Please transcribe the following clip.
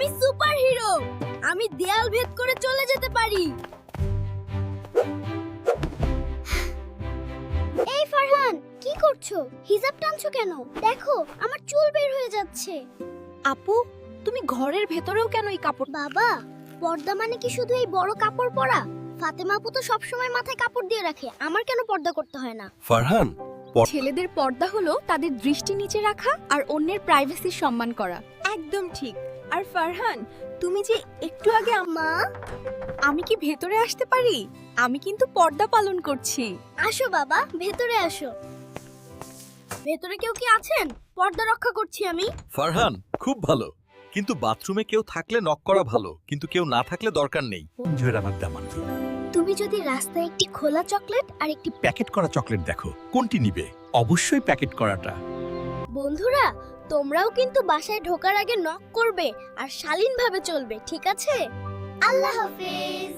আমি super hero. আমি দেয়াল ভেদ করে চলে যেতে পারি। এই ফারহান, কি করছো? হিজাব টানছো কেন? দেখো আমার চুল বের হয়ে যাচ্ছে। আপু, তুমি ঘরের ভেতরেও কেন এই কাপড়? বাবা, পর্দা মানে কি শুধু এই বড় কাপড় পরা? ফাতেমা আপু তো সবসময় মাথায় কাপড় দিয়ে রাখে, আমার কেন পর্দা করতে হয় না? ফারহান, ছেলেদের পর্দা হলো তাদের দৃষ্টি নিচে রাখা আর অন্যের প্রাইভেসির সম্মান করা। একদম ঠিক। আর ফারহান, তুমি যে একটু আগে মা, আমি কি ভেতরে আসতে পারি? আমি কিন্তু পর্দা পালন করছি। আসো বাবা, ভেতরে আসো। ভেতরে কেউ কি আছেন? পর্দা রক্ষা করছি আমি। ফারহান খুব ভালো, কিন্তু বাথরুমে কেউ থাকলে নক করা ভালো, কিন্তু কেউ না থাকলে দরকার নেই। জোর আমার দামান। তুমি যদি রাস্তায় একটি খোলা চকলেট আর একটি প্যাকেট করা চকলেট দেখো, কোনটি নিবে? অবশ্যই প্যাকেট করাটা। বন্ধুরা, তোমরাও কিন্তু বাসায় ঢোকার আগে নক করবে আর শালীনভাবে চলবে, ঠিক আছে? আল্লাহ হাফেজ।